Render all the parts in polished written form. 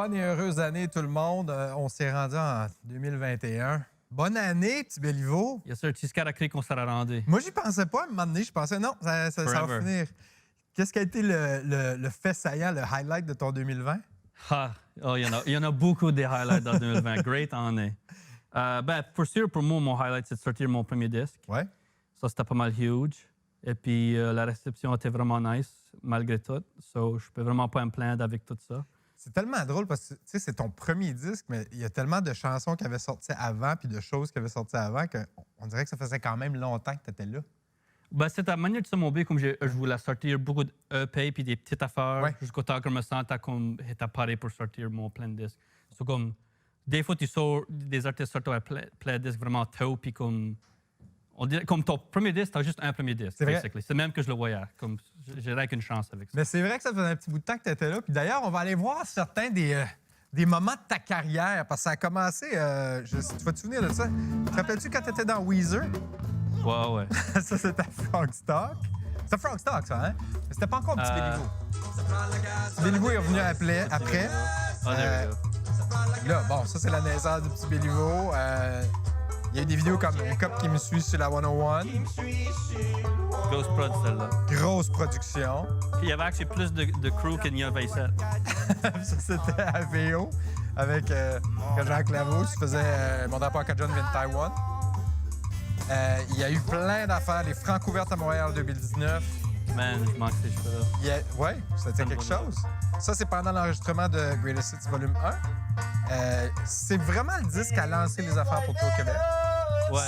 Bonne et heureuse année, tout le monde. On s'est rendu en 2021. Bonne année, petit Béliveau. Yes, sir. Tu sais a cru qu'on serait rendu. Moi, j'y pensais pas à un moment donné. Je pensais, non, ça va finir. Qu'est-ce qui a été le fait saillant, le highlight de ton 2020? Il y en a beaucoup des highlights dans 2020. Great année. Pour sûr, pour moi, mon highlight, c'est de sortir mon premier disque. Ouais. Ça, c'était pas mal huge. Et puis, la réception était vraiment nice, malgré tout. So, je peux vraiment pas me plaindre avec tout ça. C'est tellement drôle parce que c'est ton premier disque, mais il y a tellement de chansons qui avaient sorti avant puis de choses qui avaient sorti avant qu'on dirait que ça faisait quand même longtemps que tu étais là. C'est ta manière de se mobile, comme je voulais sortir beaucoup de EP puis des petites affaires jusqu'au temps que je me sentais comme j'étais paré pour sortir mon plein de disques. So, comme, des fois, tu sors, des artistes sortent un plein de disques vraiment tôt, puis comme... On dirait, comme ton premier disque, t'as juste un premier disque, c'est même que je le voyais. Comme, j'aurais qu'une chance avec ça. Mais c'est vrai que ça faisait un petit bout de temps que tu étais là. Puis d'ailleurs, on va aller voir certains des moments de ta carrière. Parce que ça a commencé... tu vas te souvenir de ça? Te rappelles-tu quand tu étais dans Weezer? Ouais. Ça, c'était Frogstock. C'était Frogstock, ça, hein? Mais c'était pas encore Petit Béliveau. Petit Béliveau est revenu après. Là, bon, ça, c'est la naissance du Petit Béliveau. Il y a eu des vidéos comme Un cop qui me suit sur la 101. Grosse prod, celle-là. Grosse production. Puis il y avait actually plus de crew qu'il n'y avait 27. Ça, c'était à VO avec Jean Claveau. Tu faisais Mon rapport à John vient de Taïwan. Il y a eu plein d'affaires. Les Francs ouvertes à Montréal en 2019. Man, je manque ces cheveux-là. Ouais, c'était quelque chose. Ça, c'est pendant l'enregistrement de Greatest Hits Volume 1. C'est vraiment le disque qui a lancé les affaires pour toi au Québec. Ouais.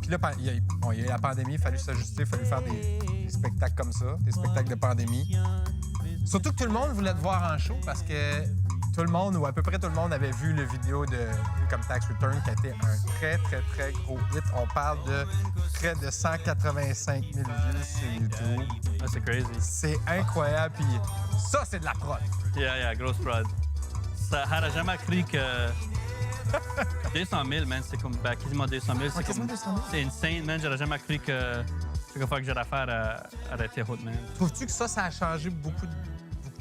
Puis là, il y a eu la pandémie, il a fallu s'ajuster, il a fallu faire des spectacles comme ça, des spectacles de pandémie. Surtout que tout le monde voulait te voir en show parce que tout le monde, ou à peu près tout le monde, avait vu le vidéo de Income Tax Return qui a été un très, très, très gros hit. On parle de près de 185 000 vues sur YouTube. Ah, c'est crazy. C'est incroyable. Puis ça, c'est de la prod. Yeah, grosse prod. Ça n'aurait jamais cru que... 200 000, man, c'est comme quasiment 200 000. C'est quasiment 200 000. C'est insane, man. J'aurais jamais cru que chaque fois que j'aurais affaire à arrêter Hotman. Trouves-tu que ça a changé beaucoup de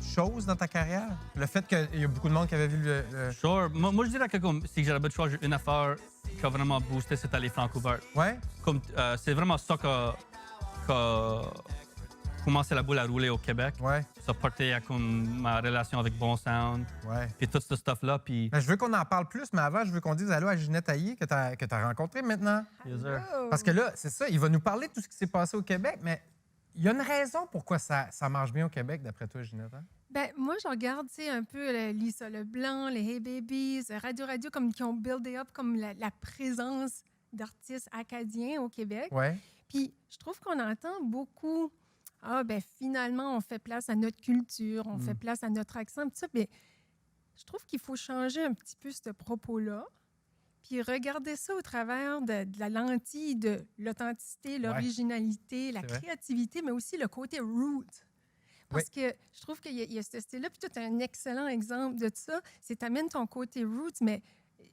choses dans ta carrière? Le fait qu'il y a beaucoup de monde qui avait vu le... Sure. Moi, je dirais que si j'avais de choix, une affaire qui a vraiment boosté, c'était les Francs ouverts. Ouais? C'est vraiment ça qu'a commencé la boule à rouler au Québec. Ouais. Ça portait à ma relation avec Bon Sound. Ouais. Puis tout ce stuff-là. Puis... Je veux qu'on en parle plus, mais avant, je veux qu'on dise allô à Ginette Haillé que tu as rencontré maintenant. Yes, sir. Parce que là, c'est ça, il va nous parler de tout ce qui s'est passé au Québec, mais il y a une raison pourquoi ça marche bien au Québec, d'après toi, Ginette? Hein? Moi, je regarde un peu Lisa Leblanc, les Hey Babies, Radio, comme qui ont buildé up comme la présence d'artistes acadiens au Québec. Ouais. Puis, je trouve qu'on entend beaucoup... finalement, on fait place à notre culture, on fait place à notre accent, tout ça. Mais je trouve qu'il faut changer un petit peu ce propos-là, puis regarder ça au travers de la lentille de l'authenticité, l'originalité, la créativité, mais aussi le côté root. Parce que je trouve qu'il y a ce style-là, puis tu as un excellent exemple de ça, c'est t'amènes ton côté root, mais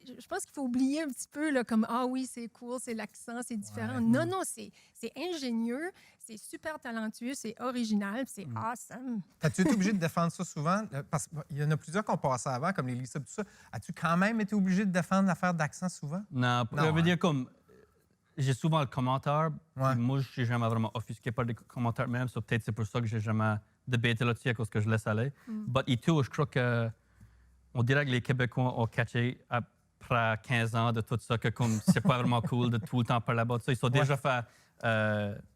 je pense qu'il faut oublier un petit peu là, comme « Ah oui, c'est cool, c'est l'accent, c'est différent. Ouais. » Non, c'est ingénieux, c'est super talentueux, c'est original, c'est awesome. As-tu été obligé de défendre ça souvent? Parce qu'il y en a plusieurs qui ont passé avant, comme les Lisa, tout ça. As-tu quand même été obligé de défendre l'affaire d'accent souvent? Non, je veux dire comme... J'ai souvent le commentaire, moi, je suis jamais vraiment offusqué par des commentaires même, so peut-être c'est pour ça que j'ai jamais débatté là-dessus à cause que je laisse aller. But et tout, je crois que on dirait que les Québécois ont catché après 15 ans de tout ça, que comme c'est pas vraiment cool de tout le temps parler là-bas. Ils sont déjà fait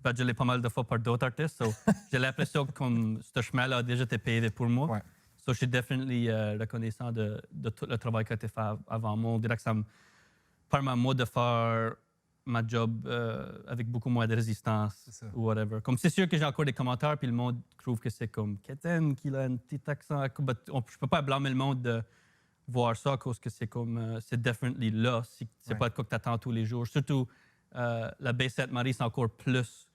baduler pas mal de fois par d'autres artistes. So, j'ai l'impression que comme ce chemin-là a déjà été payé pour moi. Ouais. So, je suis définitivement reconnaissant de tout le travail qui a été fait avant moi. On dirait que ça me permet à moi de faire ma job avec beaucoup moins de résistance ou whatever. Comme c'est sûr que j'ai encore des commentaires, puis le monde trouve que c'est comme Keten qui a un petit accent. Je peux pas blâmer le monde de voir ça à cause que c'est comme c'est definitely là. C'est pas le cas que t'attends tous les jours. Surtout la baie Sainte-Marie, c'est encore plus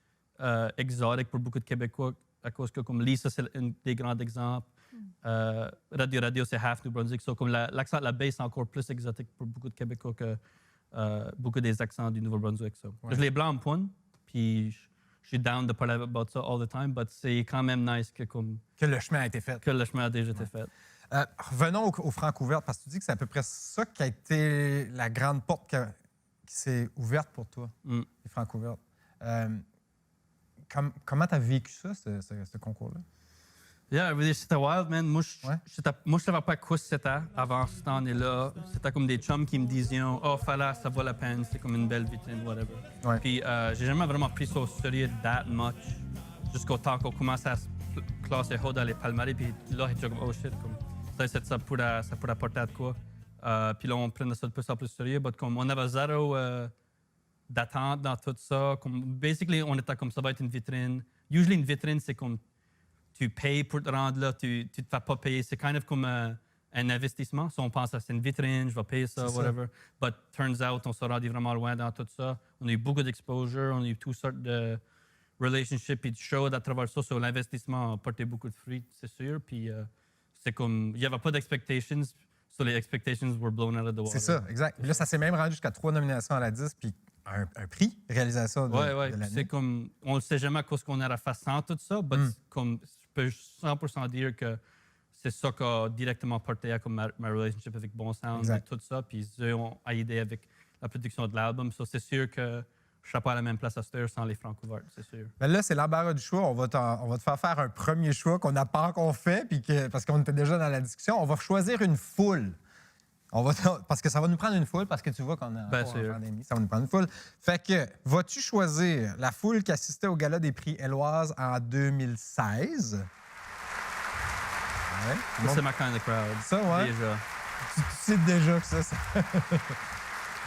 exotique pour beaucoup de Québécois à cause que comme Lisa, c'est un des grands exemples. Radio, c'est half New Brunswick. So, comme l'accent de la baie, c'est encore plus exotique pour beaucoup de Québécois que beaucoup des accents du Nouveau-Brunswick. So. Je les blâme point, puis je suis down de parler about ça all the time, but c'est quand même nice que le chemin a été fait. Que le chemin a déjà été fait. Revenons au Francouverte, parce que tu dis que c'est à peu près ça qui a été la grande porte qui s'est ouverte pour toi, les Francouvertes. Comment tu as vécu ça, ce concours-là? Yeah, c'était wild, man. Moi, je savais pas quoi c'était avant cette année-là. C'était comme des chums qui me disaient « Oh, fallait, ça vaut la peine, c'est comme une belle vitrine, whatever. Ouais. » Puis j'ai jamais vraiment pris ça au sérieux that much, jusqu'au temps qu'on commençait à se classer haut dans les palmarès. Puis là, j'étais comme « Oh shit, comme, ça pourrait apporter à de quoi. » Puis là, on prenait ça de plus en plus sérieux. Mais comme on avait zéro d'attente dans tout ça. Comme, basically, on était comme ça va être une vitrine. Usually, une vitrine, c'est comme tu payes pour te rendre là, tu te fais pas payer. C'est kind of comme un investissement. Si on pense à c'est une vitrine, je vais payer ça, whatever. But turns out, on s'est rendu vraiment loin dans tout ça. On a eu beaucoup d'exposure, on a eu toutes sortes de relationships et de shows à travers ça. Sur l'investissement, on a porté beaucoup de fruits, c'est sûr. Puis c'est comme, il n'y avait pas d'expectations. So les expectations were blown out of the water. C'est ça, exact. Là, ça s'est même rendu jusqu'à 3 nominations à la 10, puis un prix réalisation de l'année. C'est comme, on ne sait jamais quoi ce qu'on aurait fait sans tout ça, mais comme, je peux 100% dire que c'est ça qui a directement porté à comme ma relationship avec Bon Sound et tout ça, puis ils ont aidé avec la production de l'album. So c'est sûr que je ne serais pas à la même place à cette heure sans les Francouvertes, c'est sûr. Ben là, c'est l'embarras du choix. On va te faire un premier choix qu'on n'a pas encore fait, puis parce qu'on était déjà dans la discussion. On va choisir une foule. Parce que ça va nous prendre une foule, parce que tu vois qu'on a en pandémie, ça va nous prendre une foule. Fait que, vas-tu choisir la foule qui assistait au gala des prix Éloise en 2016? Ouais. Ça, c'est ma kind of crowd. Ça, ouais. Déjà. Tu sais déjà que ça.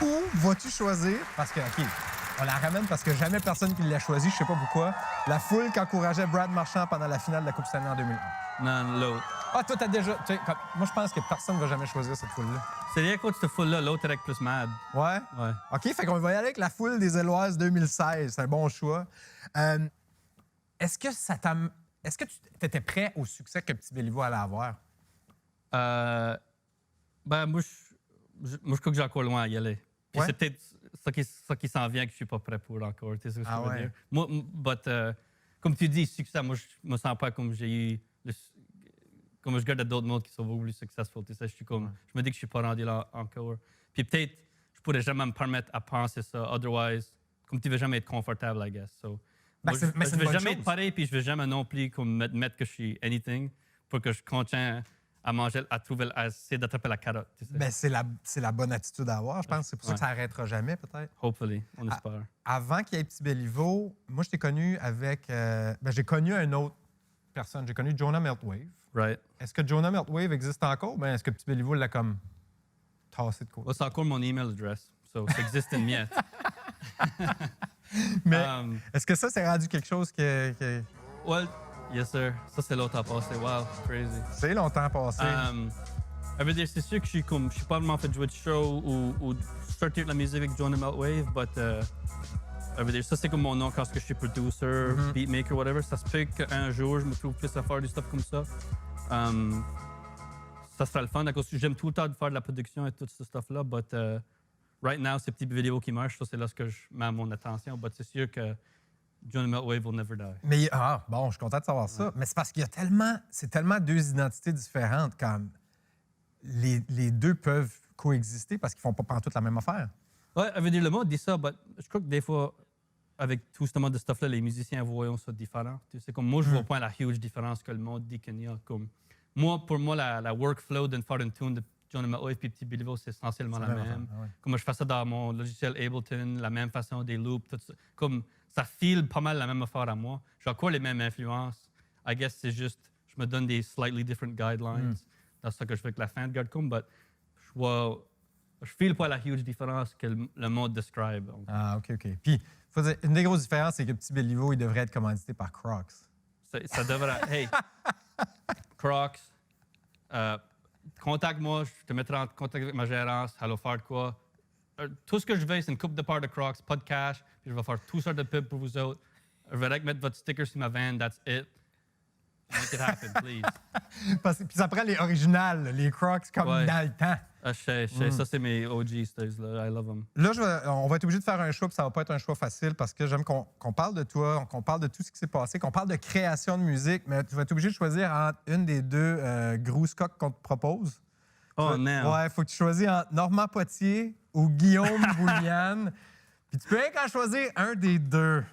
Ou vas-tu choisir, parce que, OK, on la ramène parce que jamais personne qui l'a choisi, je sais pas pourquoi, la foule qui encourageait Brad Marchand pendant la finale de la Coupe Stanley en 2011. Non, l'autre. Ah, toi, t'as déjà... moi, je pense que personne ne va jamais choisir cette foule-là. C'est rien qu'autre cette foule-là, l'autre avec plus mad. Ouais? Ouais. OK, fait qu'on va y aller avec la foule des Éloises 2016. C'est un bon choix. Est-ce que tu étais prêt au succès que Petit Béliveau allait avoir? Ben, moi, je crois que j'ai encore loin à y aller. Puis c'est peut-être ça qui s'en vient que je suis pas prêt pour encore. Tu sais ce que je veux dire? Moi, comme tu dis, succès, moi, je me sens pas comme j'ai eu... Comme je regarde d'autres mondes qui sont beaucoup plus successful. Tu sais, je me dis que je suis pas rendu là encore. Puis peut-être, je pourrais jamais me permettre à penser ça. Otherwise, comme tu veux jamais être confortable, I guess. So, mais je vais jamais chose. être pareil, puis je vais jamais non plus comme mettre que je suis anything pour que je continue à manger, à essayer d'attraper la carotte. Tu sais. Ben, c'est la bonne attitude à avoir, je pense. C'est pour ça que ça n'arrêtera jamais, peut-être. Hopefully, on espère. Avant qu'il y ait Petit Béliveau, moi, je t'ai connu avec... j'ai connu une autre personne. J'ai connu Jonah Meltwave. Right. Est-ce que Jonah Meltwave existe encore? Ben, est-ce que Petit Béliveau l'a comme tassé de côté? Well, c'est encore mon email address, so ça existe in yet. Mais est-ce que ça, c'est rendu quelque chose que... Well, yes, sir. Ça, c'est l'autre à passer. Wow, crazy. C'est longtemps passé. Je veux dire, c'est sûr que je suis pas vraiment fait jouer de show ou sortir de la musique avec Jonah Meltwave, but je veux dire, ça, c'est comme mon nom quand je suis producer, beatmaker, whatever. Ça se peut qu'un jour, je me trouve plus à faire du stuff comme ça. Ça sera le fun, parce que j'aime tout le temps de faire de la production et tout ce stuff-là, but right now, ces petites vidéos qui marchent, ça, c'est là que je mets mon attention. But c'est sûr que Jonah Meltwave will never die. Mais, bon, je suis content de savoir ça. Ouais. Mais c'est parce qu'il y a c'est tellement deux identités différentes quand les deux peuvent coexister parce qu'ils font pas pantoute la même affaire. Ouais, je veux dire, le monde dit ça, mais je crois que des fois, avec tout ce monde de stuff-là, les musiciens voient ça différent. C'est comme moi, je vois pas la huge différence que le monde dit qu'il y a. Comme, pour moi, la workflow d'une faire une tune de Jonah Meltwave et Petit Béliveau, c'est essentiellement la même. Ouais. Comme je fais ça dans mon logiciel Ableton, la même façon, des loops, tout ça. Comme ça file pas mal la même affaire à moi. J'ai encore les mêmes influences. I guess c'est juste, je me donne des slightly different guidelines dans ce que je fais avec la fin de Gardcom, mais je file pas la huge différence que le monde describe. Donc. Ah, OK. Puis, faut dire, une des grosses différences, c'est que Petit Béliveau, il devrait être commandité par Crocs. Ça devrait... Hey, Crocs, contacte-moi, je te mettrai en contact avec ma gérance, elle va faire de quoi. Tout ce que je veux, c'est une coupe de part de Crocs, pas de cash, puis je vais faire toutes sortes de pubs pour vous autres. Je vais mettre votre sticker sur ma van, that's it. Make it happen, please. Puis ça prend les originales, les Crocs comme dans le temps. Ah, je sais. Ça, c'est mes OG stories, là. I love them. Là, on va être obligé de faire un choix, puis ça va pas être un choix facile parce que j'aime qu'on parle de toi, qu'on parle de tout ce qui s'est passé, qu'on parle de création de musique, mais tu vas être obligé de choisir entre une des deux Grouscock qu'on te propose. Oh, non. Ouais, il faut que tu choisisses entre Normand Potier ou Guillaume Bouliane. Puis tu peux rien qu'en choisir un des deux.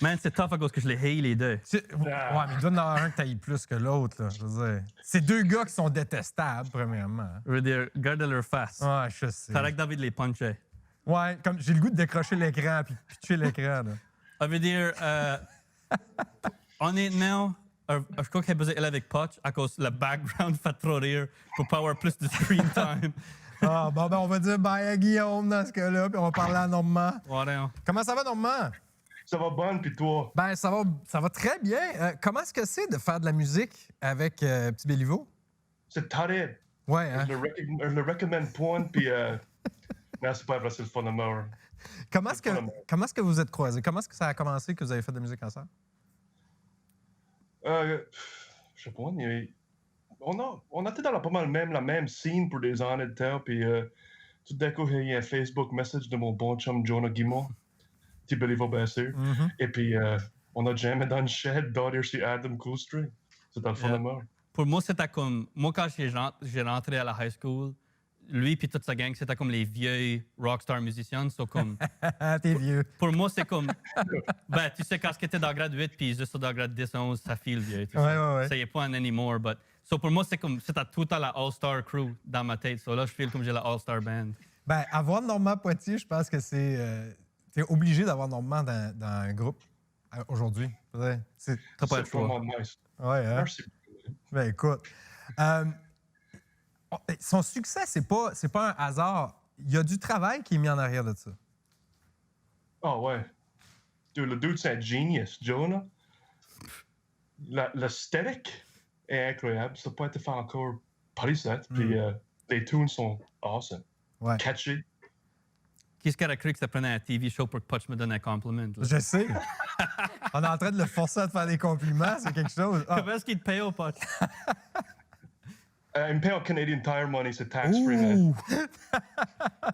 Man, c'est tough à cause que je les hate, les deux. Ouais, mais il doit y en avoir un que t'ailles plus que l'autre, là. Je veux dire. C'est deux gars qui sont détestables, premièrement. Je veux dire, garde leur face. Ouais, je sais. T'aurais que David les punchait. Ouais, comme j'ai le goût de décrocher l'écran puis pitcher l'écran, là. Ça veut dire, honnêtement, je crois qu'elle faisait elle avec Potch à cause le background fait trop rire pour pas avoir plus de screen time. Ah, bon, ben, on va dire bye à Guillaume dans ce cas-là, puis on va parler à Normand. Ouais, Comment ça va, Normand? Ça va bon, puis toi? Ben, ça va très bien. Comment est-ce que c'est de faire de la musique avec Petit Béliveau? C'est terrible. Ouais, hein? Je le recommande point, puis... non, c'est pas vrai, c'est le fun de mort. Comment est-ce que vous êtes croisés? Comment est-ce que ça a commencé que vous avez fait de la musique ensemble? Je sais pas, on était dans pas mal la même scene pour des années de temps, puis tout d'un coup, il y a un Facebook message de mon bon chum Jonah Guimont, Petit Béliveau bien sûr, et puis on a jamais dans le shed derrière chez Adam Coolstream. C'était le fun de mort. Pour moi, c'était comme... Moi, quand j'ai rentré à la high school, lui puis toute sa gang, c'était comme les vieux rockstar musiciens. So comme, T'es vieux. Pour moi, c'est comme... Ben, tu sais, quand t'étais dans le grade 8 puis juste dans le grade 10, 11, ça file vieux. Tu sais. Ouais. Ça y est pas anymore, but... So pour moi, c'est comme... C'était tout à la all-star crew dans ma tête. So là, je feel comme j'ai la all-star band. Ben, avoir Normand Poitier, je pense que c'est... t'es obligé d'avoir Normand dans un groupe aujourd'hui. T'as pas le choix. Vraiment nice. Ouais, hein? Merci. Ben, écoute... son succès, c'est pas un hasard. Il y a du travail qui est mis en arrière de ça. Oh, ouais. Dude, le dude, c'est un genius, Jonah. L'esthétique est incroyable. Ça n'a pas été fait encore par ici. Puis les tunes sont awesome. Ouais. Catchy. Qui est-ce qui aurait cru que ça prenait un TV show pour que Potch me donne un compliment? Là? Je sais. On est en train de le forcer à te faire des compliments, c'est quelque chose. Ah. Comment est-ce qu'il te paye au Potch? Il me paye en Canadian Tire Money, c'est tax-free, man. Ouh!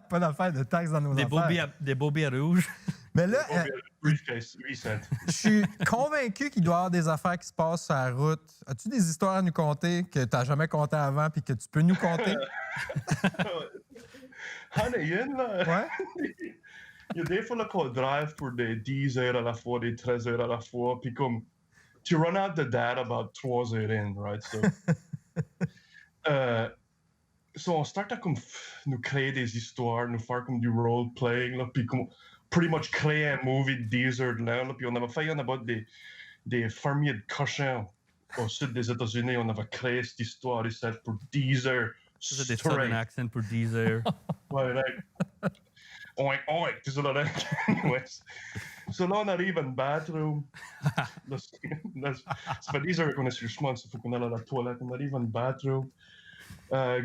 Pas d'affaires de taxes dans nos affaires. Des bobbies rouges. Mais là, Briefcase, 8 cents. je suis convaincu qu'il doit y avoir des affaires qui se passent sur la route. As-tu des histoires à nous conter que tu n'as jamais contées avant puis que tu peux nous conter? Han est une, là. Ouais? Il y a des fois là, qu'on drive pour des 10 heures à la fois, des 13 heures à la fois, puis comme, tu run out the data about 3 heures in, right? So on start à comme nous créer des histoires, nous faire comme du role-playing, là, puis comme pretty much créer un movie de 10 heures de là, puis on avait fait en about des fermiers de cochons au sud des États-Unis, on avait créé cette histoire ici pour 10 heures. C'est des southern accents pour 10 heures. Ouais, right. Oink, oink, c'est ça, là. Anyways. So là, on arrive en bathroom. Ça fait 10 heures qu'on est sur le chemin, il faut qu'on aille à la toilette. On arrive en bathroom.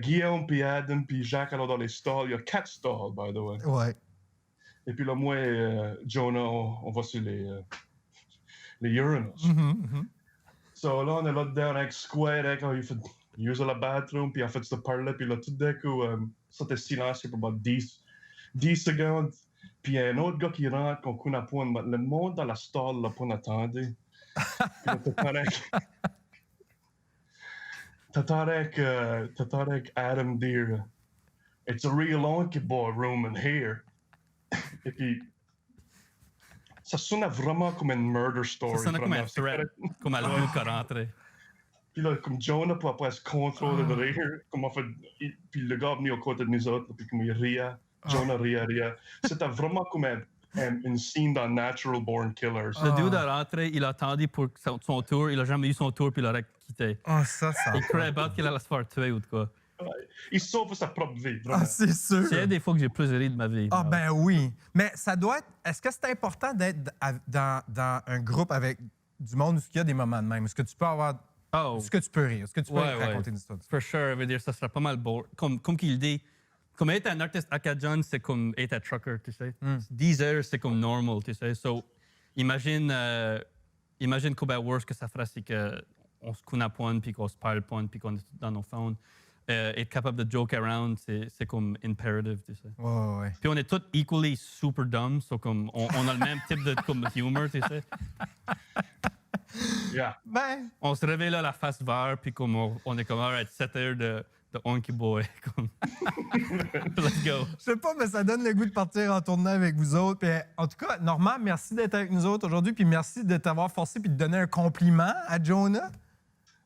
Guillaume, puis Adam, puis Jacques, alors dans les stalls. Il y a 4 stalls, by the way. Ouais. Et puis là, moi et Jonah, on va sur les urinals. So là, on est là-dedans avec Square, il fait use la bathroom, puis en fait, se parler, puis là, tout d'un coup, ça était silencieux pour about 10 secondes. Puis il y a un autre gars qui rentre, qu'on connaît pas, le monde dans la stall l'a pas attendu. T'attendais avec Adam dire it's a real honky boy room in here. Et puis, ça sonnait vraiment comme une murder story. Ça sonnait comme un threat, comme à l'eau qui rentré. Puis là, comme Jonah peut pas se contrôler de rire, comme en fait, puis le gars venu au côté de nous autres, puis comme il riait, Jonah riait. C'était vraiment comme une scène dans Natural Born Killers. Le dude est rentré, il a attendu pour son tour, il a jamais eu son tour, puis il aurait quitté. Ah, ça. Il croyait pas qu'il allait se faire tuer ou de quoi. Il sauve sa propre vie, vraiment. Ah, c'est sûr. C'est des fois que j'ai plus ri de ma vie. Ah, ben oui. Mais ça doit être... Est-ce que c'est important d'être dans un groupe avec du monde où il y a des moments de même? Est-ce que tu peux avoir... Oh. Est-ce que tu peux rire? Est-ce que tu peux raconter une histoire? For sure, je veux dire, ça serait pas mal beau. Comme qu'il dit, comme être un artiste acadien, c'est comme être un trucker, tu sais. 10 heures, c'est comme normal, tu sais. So, imagine combien worse que ça ferait si on se connaît point, puis qu'on se parle point, puis qu'on est dans nos phones. être capable de joke around, c'est comme imperative, tu sais. Ouais. Puis on est tous equally super dumb, so comme on a le même type de comme humor, tu sais. Yeah. Ben, On se réveille là, la face verte, puis comme on est comme, alright, 7 heures de Honky Boy. Comme. Let's go. je sais pas, mais ça donne le goût de partir en tournée avec vous autres. Puis, en tout cas, Normand, merci d'être avec nous autres aujourd'hui, puis merci de t'avoir forcé puis de donner un compliment à Jonah.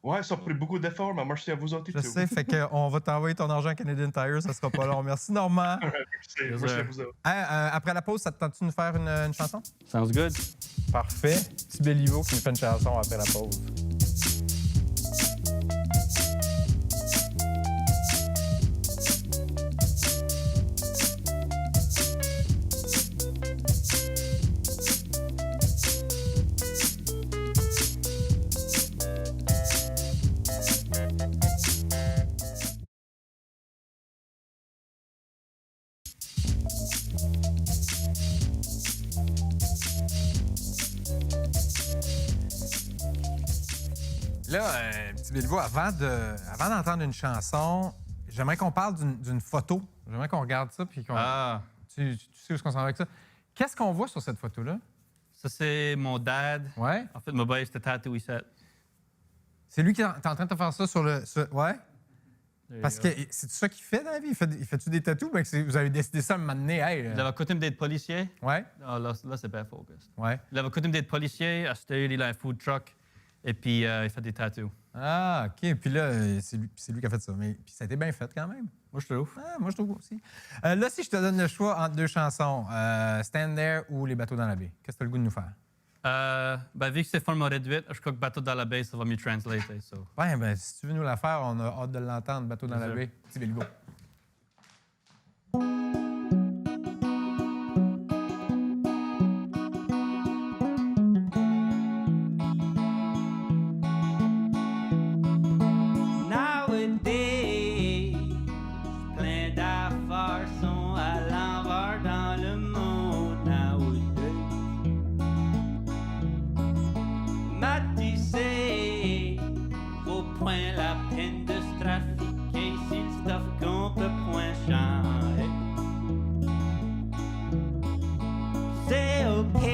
Ouais, ça a pris beaucoup d'efforts, mais merci à vous autres et Je tout. sais, fait qu'on va t'envoyer ton argent à Canadian Tire, ça sera pas long. Merci, Normand. Merci à vous autres. Après la pause, ça te tente-tu de nous faire une chanson? Sounds good. Parfait. Petit Béliveau qui nous fait une chanson après la pause. Là, petit Béliveau, avant d'entendre une chanson, j'aimerais qu'on parle d'une photo. J'aimerais qu'on regarde ça puis qu'on... Ah, Tu sais où est-ce qu'on s'en va avec ça? Qu'est-ce qu'on voit sur cette photo-là? ça c'est mon dad. Ouais? En fait, mon boy, c'était tattoo set. C'est lui qui est en train de te faire ça sur le... Ouais? There you Parce go. que c'est ça qu'il fait dans la vie? Il fait-tu des tatous? Ben, vous avez décidé ça à un moment donné. Hey, Il avait coutume d'être policier. Ouais? Ah, là c'est pas focus. Ouais. Il avait coutume d'être policier. À cette heure, il a un food truck. Et puis, il fait des tattoos. Ah, OK. Puis là, c'est lui qui a fait ça. Mais puis ça a été bien fait quand même. Moi, je trouve. Ah, moi, je trouve aussi. Là, si je te donne le choix entre deux chansons, Stand There ou Les bateaux dans la baie, qu'est-ce que tu as le goût de nous faire? Vu que c'est format réduit, je crois que Bateau dans la baie, ça va mieux translater. So. Ouais, ben si tu veux nous la faire, on a hâte de l'entendre, Bateau dans Bien la sûr. baie. Petit Béliveau. Nowadays, plein d'affaires sont à l'envers dans le monde. Nowadays, Mathieu, c'est au point la peine de se trafiquer. C'est le stuff qu'on peut point changer. C'est ok,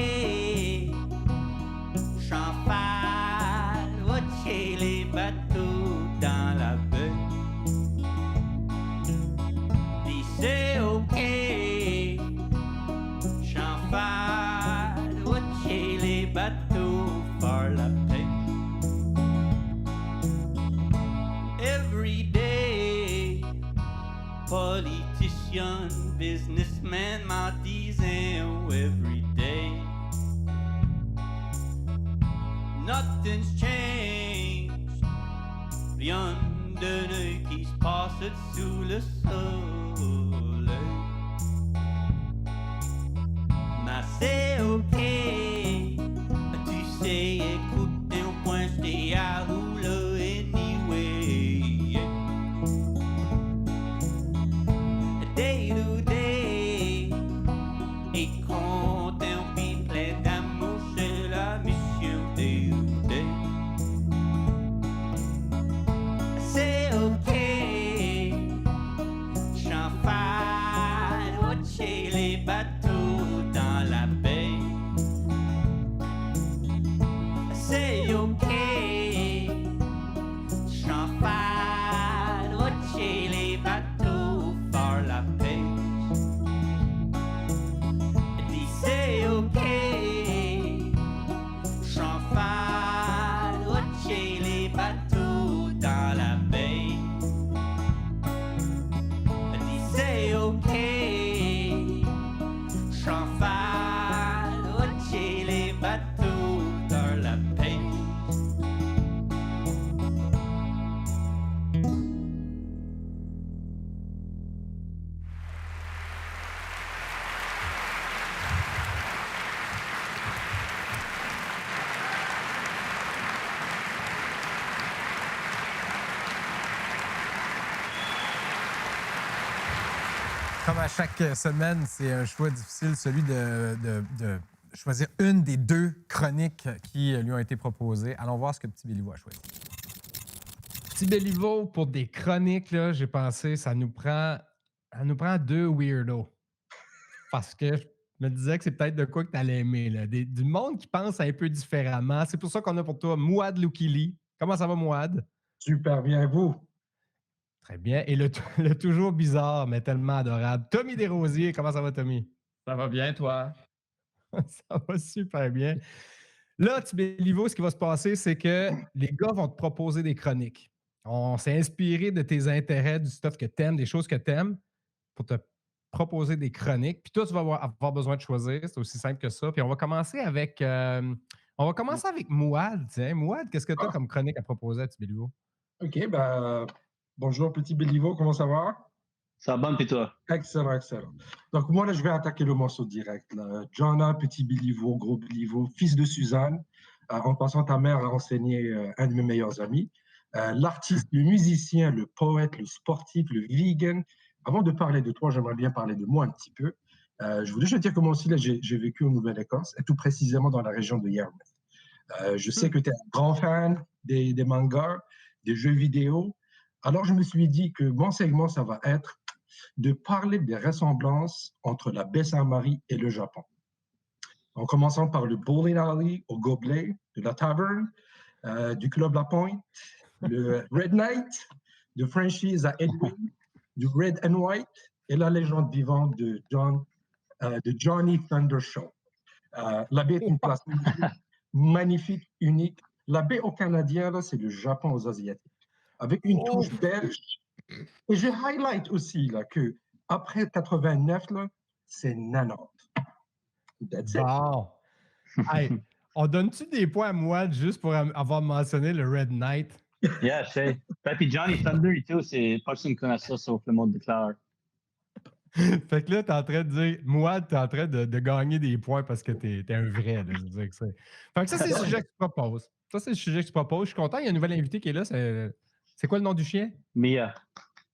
Champagne, watcher les bateaux dans la baie. Puis c'est ok, Champagne, watcher les bateaux par la paix. Every day, politician, businessman m'en disaient oh, every day. Nothing's changed. Rien de neuf qui se passe sous le soleil. Mais c'est ok. Tu sais, écoute, au point j'étais à rouler anyway. Day to day, et content puis plein d'amour, c'est la mission day to day. C'est ok, Champagne, watcher les bateaux dans la baie. C'est ok, Champagne, watcher les bateaux par la paix. Dis c'est ok, Champagne, watcher les bateaux dans la baie. Dis c'est ok, Champagne, watcher les bateaux dans la paix. Comme à chaque semaine, c'est un choix difficile, celui de choisir une des deux chroniques qui lui ont été proposées. Allons voir ce que Petit Béliveau a choisi. Petit Béliveau, pour des chroniques, là, j'ai pensé, ça nous prend 2 weirdos. Parce que je me disais que c'est peut-être de quoi que tu allais aimer. Là. Du monde qui pense un peu différemment. C'est pour ça qu'on a pour toi Mouad Loukili. Comment ça va, Mouad? Super bien, et vous? Très bien. Et le toujours bizarre, mais tellement adorable. Tommy Desrosiers. Comment ça va, Tommy? Ça va bien, toi? Ça va super bien. Là, Petit Béliveau, ce qui va se passer, c'est que les gars vont te proposer des chroniques. On s'est inspiré de tes intérêts, du stuff que tu aimes, des choses que tu aimes, pour te proposer des chroniques. Puis toi, tu vas avoir besoin de choisir. C'est aussi simple que ça. Puis on va commencer avec Mouad. Tiens, Mouad, qu'est-ce que tu as comme chronique à proposer à Petit Béliveau? OK, bonjour Petit Béliveau, comment ça va? Ça va bien, puis toi? Excellent, excellent. Donc moi, là, je vais attaquer le morceau direct. Là. Jonah, Petit Béliveau, Gros Béliveau, fils de Suzanne. En passant, ta mère a enseigné un de mes meilleurs amis. L'artiste, le musicien, le poète, le sportif, le vegan. Avant de parler de toi, j'aimerais bien parler de moi un petit peu. Je voulais juste dire que moi aussi, là, j'ai vécu en Nouvelle-Écosse, et tout précisément dans la région de Yarmouth. Je sais que tu es un grand fan des mangas, des jeux vidéo. Alors, je me suis dit que mon segment, ça va être de parler des ressemblances entre la baie Saint-Marie et le Japon. En commençant par le bowling alley au gobelet de la taverne, du club La Pointe, le Red Knight, de franchise à Edwin, du Red and White et la légende vivante de Johnny Thunder Show. La baie est une place magnifique, unique. La baie aux Canadiens, là, c'est le Japon aux Asiatiques, avec une touche belge. Et je highlight aussi là, que après 89, là, c'est 90. That's it. Wow. Hey, on donne-tu des points à Mouad juste pour avoir mentionné le Red Knight? Yeah, je sais. Puis Johnny Thunder et tout, c'est personne qui connaît ça sauf le monde de Claire. Fait que là, t'es en train de dire, Mouad, t'es en train de gagner des points parce que t'es un vrai. Là, je veux dire que c'est. Fait que ça, c'est le sujet que tu proposes. Ça, c'est le sujet que tu proposes. Je suis content, il y a un nouvel invité qui est là. C'est quoi le nom du chien? Mia.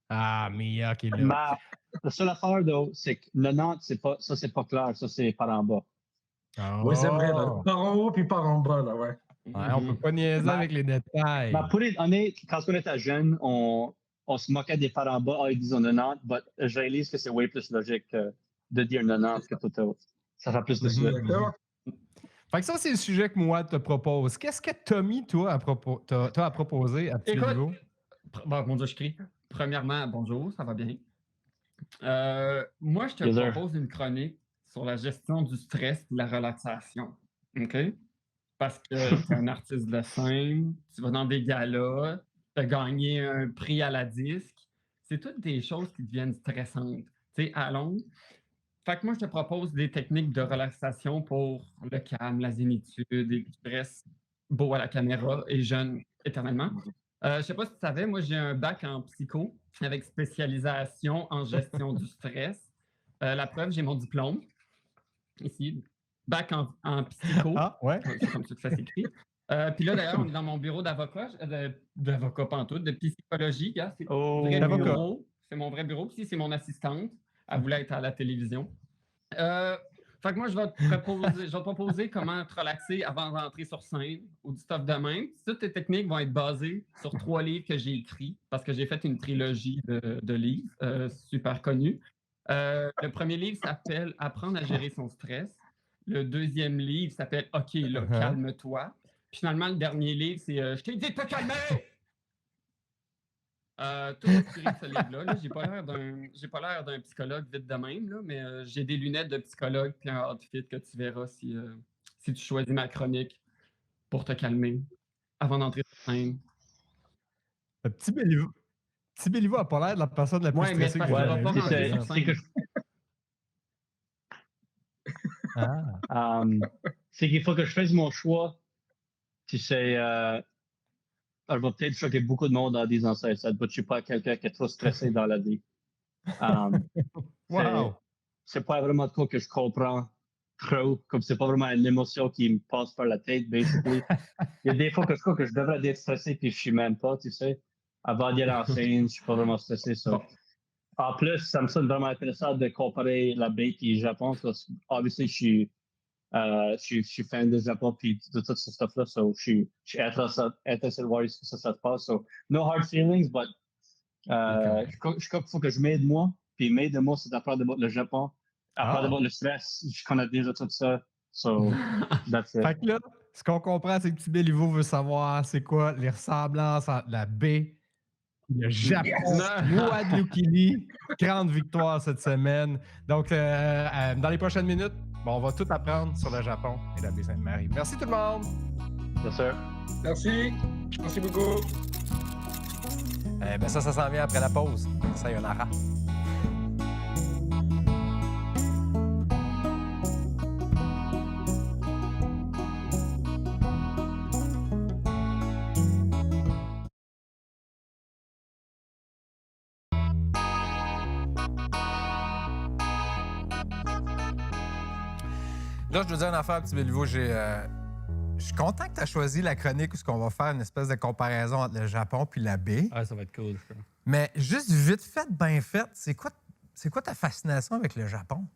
Ah, Mia qui est là. La seule affaire, c'est que 90, c'est pas clair. Ça, c'est par en bas. Oh. Oui, c'est vrai. Là. Par en haut puis par en bas. Là, ouais. Ouais, on peut pas niaiser avec les détails. Pour être honnête, quand on était jeune, on se moquait des par en bas. Ah, ils disent 90, mais je réalise que c'est way plus logique de dire 90 que tout autre. Ça fait plus de suite. D'accord. Fait que ça, c'est le sujet que Mouad te propose. Qu'est-ce que Tommy, toi, t'as à proposer à Petit Béliveau? Bonjour, je crie. Premièrement, bonjour, ça va bien. Moi, je te propose une chronique sur la gestion du stress et la relaxation. OK? Parce que tu es un artiste de scène, tu vas dans des galas, tu as gagné un prix à la disque. C'est toutes des choses qui deviennent stressantes. Tu sais, allons. Fait que moi, je te propose des techniques de relaxation pour le calme, la zénitude et que tu restes beau à la caméra et jeune éternellement. Je ne sais pas si tu savais, moi, j'ai un bac en psycho avec spécialisation en gestion du stress. La preuve, j'ai mon diplôme ici, bac en psycho. Ah, ouais. C'est comme ça que ça s'écrit. Puis là, d'ailleurs, on est dans mon bureau d'avocat, d'avocat pantoute, de psychologie. C'est c'est mon vrai bureau. Puis c'est mon assistante. Elle voulait être à la télévision. Fait que moi, je vais te proposer comment te relaxer avant de rentrer sur scène ou du stuff de même. Toutes tes techniques vont être basées sur 3 livres que j'ai écrits parce que j'ai fait une trilogie de livres super connus. Le premier livre s'appelle « Apprendre à gérer son stress ». Le deuxième livre s'appelle « OK, là, calme-toi ». Puis finalement, le dernier livre, c'est « Je t'ai dit de te calmer ». Tout inspiré de ce livre-là. Là, j'ai pas l'air d'un psychologue vite de même, là, mais j'ai des lunettes de psychologue puis un outfit que tu verras si tu choisis ma chronique pour te calmer avant d'entrer sur scène. Petit Béliveau n'a pas l'air de la personne la plus stressée que j'ai jamais vue. C'est qu'il faut que je fasse mon choix. Tu sais, je vais peut-être choquer beaucoup de monde en disant ça, mais je ne suis pas quelqu'un qui est trop stressé dans la vie. Wow. C'est pas vraiment de quoi que je comprends trop, comme c'est pas vraiment une émotion qui me passe par la tête, basically. Il y a des fois que je crois que je devrais être stressé puis je suis même pas, tu sais. Avant d'y aller en scène, je suis pas vraiment stressé. So. En plus, ça me semble vraiment intéressant de comparer la baie et le Japon, parce que obviously, je suis Je suis fan du Japon puis de tout ce stuff-là. So, je suis intéressé de voir ce que ça se passe. So, no hard feelings, but je crois qu'il faut que je m'aide moi. Puis m'aide moi, c'est d'apprendre le Japon. Apprendre le stress. Je connais déjà tout ça. So, that's it. Fait que là, ce qu'on comprend, c'est que Petit Béliveau veut savoir c'est quoi les ressemblances entre la baie et le Japon. Mouad Loukili, grande victoire cette semaine. Donc, dans les prochaines minutes, on va tout apprendre sur le Japon et la baie Sainte-Marie. Merci tout le monde! Yes, sir. Merci. Merci beaucoup. Ça s'en vient après la pause. Sayonara. Là, je dois dire une affaire, Petit Béliveau. Je suis content que tu as choisi la chronique où on va faire une espèce de comparaison entre le Japon puis la baie. Ah, ça va être cool, je crois. Mais juste vite fait, bien fait, c'est quoi ta fascination avec le Japon?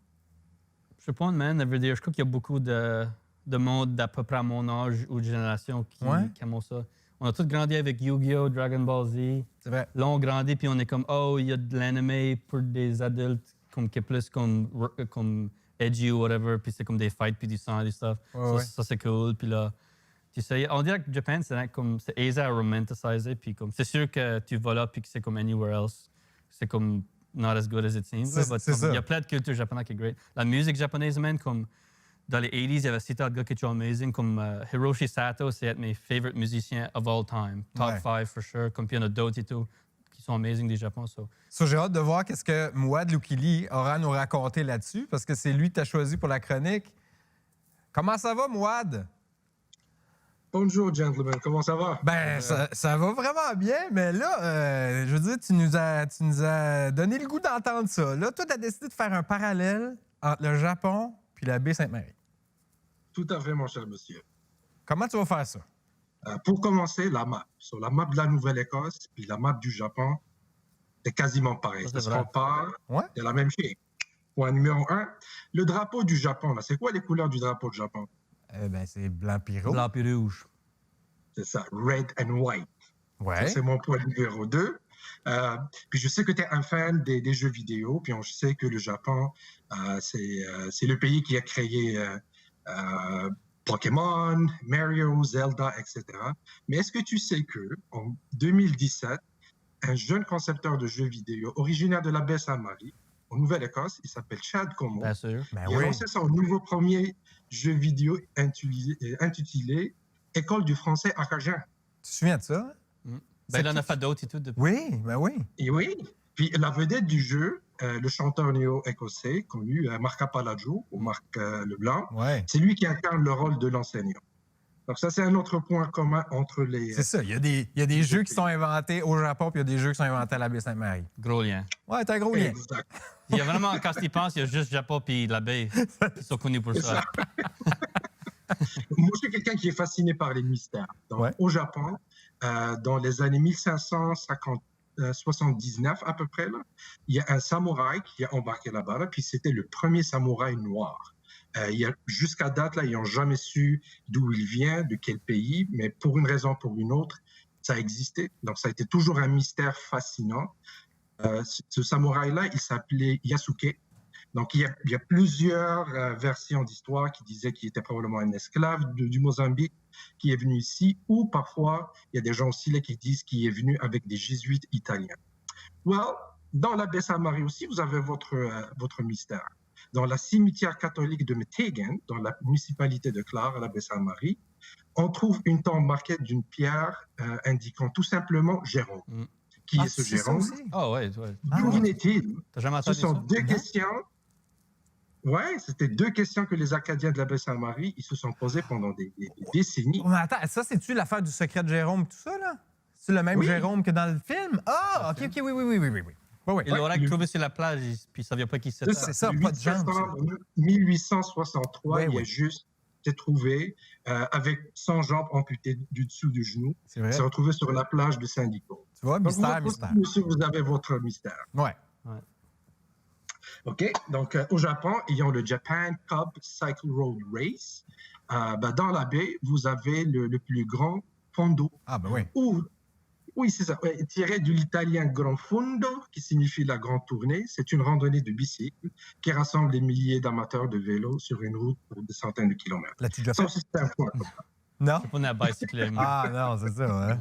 Je sais pas, man. Je veux dire, je crois qu'il y a beaucoup de monde d'à peu près à mon âge ou de génération qui aiment ça. On a tous grandi avec Yu-Gi-Oh!, Dragon Ball Z. C'est vrai. Là, on grandit puis on est comme, oh, il y a de l'anime pour des adultes qui est plus comme edgy ou whatever, puis c'est comme des fights puis du sang et du stuff. Ça c'est cool. Puis là, tu sais, on dirait que Japan, c'est aisé à romanticiser, puis comme, c'est sûr que tu vas là puis que c'est comme anywhere else. C'est comme not as good as it seems. C'est ça. Il y a plein de cultures japonaises qui est great. La musique japonaise, man, comme dans les 80s, il y avait un gars qui était amazing, comme Hiroshi Sato, c'est un de mes favorite musiciens of all time. Top 5 for sure. Comme puis il y en a d'autres et tout qui sont amazing du Japon. J'ai hâte de voir qu'est-ce que Mouad Loukili aura à nous raconter là-dessus, parce que c'est lui que tu as choisi pour la chronique. Comment ça va, Mouad? Bonjour, gentlemen. Comment ça va? Ça va vraiment bien, mais là, je veux dire, tu nous as donné le goût d'entendre ça. Là, toi, tu as décidé de faire un parallèle entre le Japon puis la baie Sainte-Marie. Tout à fait, mon cher monsieur. Comment tu vas faire ça? Pour commencer, la map. Sur la map de la Nouvelle-Écosse puis la map du Japon, c'est quasiment pareil. Ça se compare, c'est la même chose. Point numéro 1, le drapeau du Japon. Là, c'est quoi les couleurs du drapeau du Japon? C'est blanc puis rouge. Blanc puis rouge. C'est ça, red and white. Ouais. Ça, c'est mon point numéro 2. Puis je sais que tu es un fan des jeux vidéo, puis on sait que le Japon, c'est le pays qui a créé Pokémon, Mario, Zelda, etc. Mais est-ce que tu sais qu'en 2017, un jeune concepteur de jeux vidéo originaire de la baie Sainte-Marie, en Nouvelle-Écosse, il s'appelle Chad Como. Bien sûr. Il a lancé son nouveau premier jeu vidéo intitulé École du français acadien. Tu te souviens de ça? Il en a fait d'autres et tout. Oui. Et oui. Puis la vedette du jeu, le chanteur néo-écossais connu, Marc Apalajo, ou Marc Leblanc, c'est lui qui incarne le rôle de l'enseignant. Donc ça, c'est un autre point commun entre les... C'est ça, il y a des jeux qui sont inventés au Japon, puis il y a des jeux qui sont inventés à la baie Sainte-Marie. Gros lien. Ouais, t'as un gros lien. Exact. Il y a vraiment, quand tu y penses, il y a juste Japon puis la baie qui sont connus pour ça. Moi, je suis quelqu'un qui est fasciné par les mystères. Donc, au Japon, dans les années 1579 à peu près, là, il y a un samouraï qui est embarqué là-bas, là, puis c'était le premier samouraï noir. Jusqu'à date, là, ils n'ont jamais su d'où il vient, de quel pays, mais pour une raison ou pour une autre, ça a existé. Donc, ça a été toujours un mystère fascinant. Ce samouraï-là, il s'appelait Yasuke. Donc, il y a plusieurs versions d'histoire qui disaient qu'il était probablement un esclave du Mozambique qui est venu ici, ou parfois, il y a des gens aussi là qui disent qu'il est venu avec des jésuites italiens. Dans la baie Sainte-Marie aussi, vous avez votre mystère. Dans la cimetière catholique de Metegan, dans la municipalité de Clare, à la baie Sainte-Marie, on trouve une tombe marquée d'une pierre indiquant tout simplement Jérôme. Qui est ce Jérôme? D'où est-il? Ce sont deux questions. Ouais, c'était deux questions que les Acadiens de la baie Sainte-Marie, ils se sont posées pendant des décennies. Mais attends, ça, c'est-tu l'affaire du secret de Jérôme, tout ça, là? C'est le même Jérôme que dans le film? Ah, OK, oui. Il l'aurait trouvé sur la plage, puis ça ne savait pas qui c'était. C'est ça, pas de jambes. 1863, il a juste été trouvé avec 100 jambes amputées du dessous du genou. C'est vrai. Il s'est retrouvé sur la plage de Saint-Nicolas. Tu vois, mystère. Vous avez votre mystère. Ouais. OK. Donc, au Japon, ils ont le Japan Cup Cycle Road Race. Dans la baie, vous avez le plus grand fondo. Ah, ben oui. Oui, c'est ça. Ouais, tiré de l'italien Gran Fondo, qui signifie la grande tournée. C'est une randonnée de bicycle qui rassemble des milliers d'amateurs de vélo sur une route pour des centaines de kilomètres. L'as-tu déjà Ça fait? aussi, c'est un point. Non? On est à bicycle. Ah, non, c'est ça, ouais.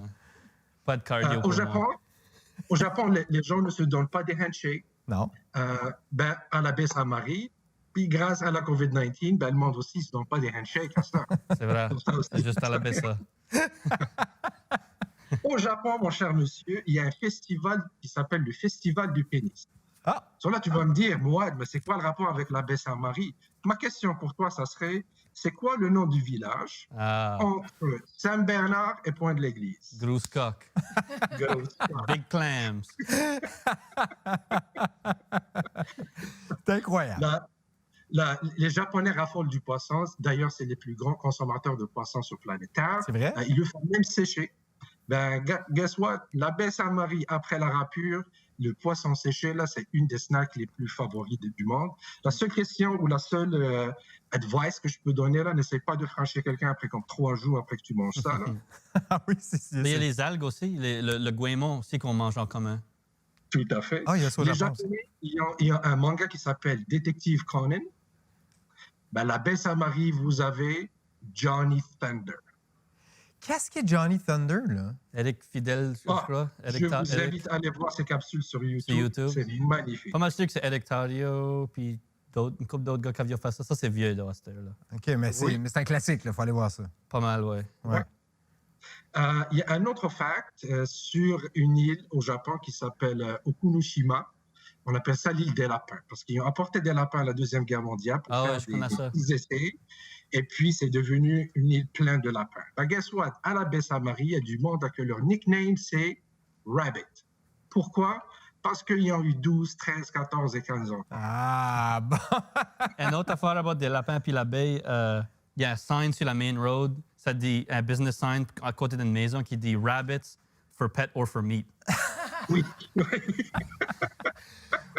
Pas de cardio Au pour Japon, les gens ne se donnent pas des handshakes. Non. À la baie Saint-Marie, puis grâce à la COVID-19, le monde aussi ne se donne pas des handshakes à ça. C'est vrai. C'est juste à la baie, ça. Au Japon, mon cher monsieur, il y a un festival qui s'appelle le Festival du pénis. Ah! Sur là, tu vas me dire, Mouad, mais c'est quoi le rapport avec la baie Saint-Marie? Ma question pour toi, ça serait, c'est quoi le nom du village entre Saint-Bernard et Pointe-de-l'Église? Grosse coque. Big clams. C'est incroyable. Les Japonais raffolent du poisson. D'ailleurs, c'est les plus grands consommateurs de poissons sur planète Terre. C'est vrai? Ils le font même sécher. Guess what? La baie Saint-Marie, après la râpure, le poisson séché, là, c'est une des snacks les plus favoris du monde. La seule question ou la seule advice que je peux donner, là, n'essaie pas de franchir quelqu'un après comme 3 jours après que tu manges ça. Là. Ah oui, Mais il y a les algues aussi, le goemon aussi qu'on mange en commun. Tout à fait. Ah, il y a ça au Les Japon aussi. Japonais, il y a un manga qui s'appelle Détective Conan. La baie Saint-Marie, vous avez Johnny Thunder. Qu'est-ce qu'est Johnny Thunder, là? Eric Fidel, je crois. Je vous invite à aller voir ces capsules sur YouTube. C'est magnifique. Pas mal sûr que c'est Eric Tario, puis une couple d'autres gars qui avaient fait ça. Ça, c'est vieux, là, cette là. OK, mais c'est un classique, il faut aller voir ça. Pas mal, ouais. Il y a un autre fact sur une île au Japon qui s'appelle Okunoshima. On appelle ça l'île des lapins, parce qu'ils ont apporté des lapins à la Deuxième Guerre mondiale pour faire des essais. Et puis, c'est devenu une île pleine de lapins. Guess what? À la baie Saint-Marie, il y a du monde que leur nickname, c'est Rabbit. Pourquoi? Parce qu'ils ont eu 12, 13, 14 et 15 ans. Ah, bon! Une autre affaire à propos des lapins puis l'abeille, il y a un sign sur la main road, ça dit un business sign à côté d'une maison qui dit Rabbits for pet or for meat. Oui.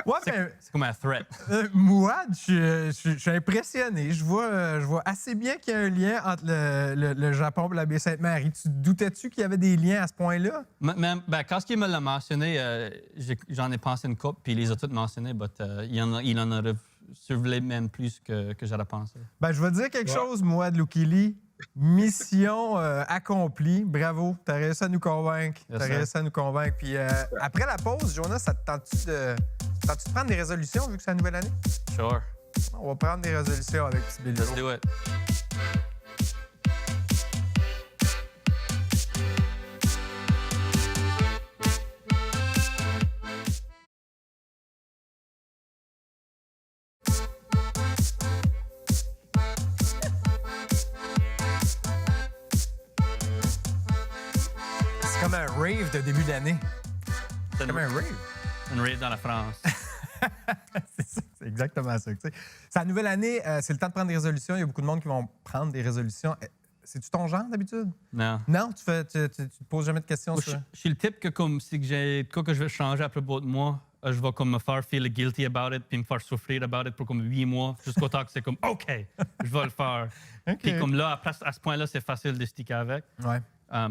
Ouais, c'est comme un threat. Mouad, je suis impressionné. Je vois assez bien qu'il y a un lien entre le Japon et la baie Sainte-Marie. Tu doutais-tu qu'il y avait des liens à ce point-là? Quand il me l'a mentionné, j'en ai pensé une couple, puis ils les ont toutes mentionnées, mais il en a survolé même plus que j'aurais pensé. Je vais te dire quelque chose, Mouad Loukili. Mission accomplie. Bravo. Tu as réussi à nous convaincre. Puis après la pause, Jonas, ça te tente-tu de prendre des résolutions vu que c'est la nouvelle année? Sure. On va prendre des résolutions avec Petit Billy. Let's do it. C'est comme un rave de début d'année. C'est comme un rave. Une rave dans la France. C'est exactement ça. C'est la nouvelle année, c'est le temps de prendre des résolutions. Il y a beaucoup de monde qui vont prendre des résolutions. C'est-tu ton genre d'habitude? Non. Non? Tu te poses jamais de questions sur ça? Je suis le type que si j'ai quoi que je veux changer à propos de moi, je vais comme me faire feel guilty about it puis me faire souffrir about it pour comme 8 mois jusqu'au temps que c'est comme OK, je vais le faire. Okay. Puis comme là, à ce point-là, c'est facile de sticker avec. Ouais.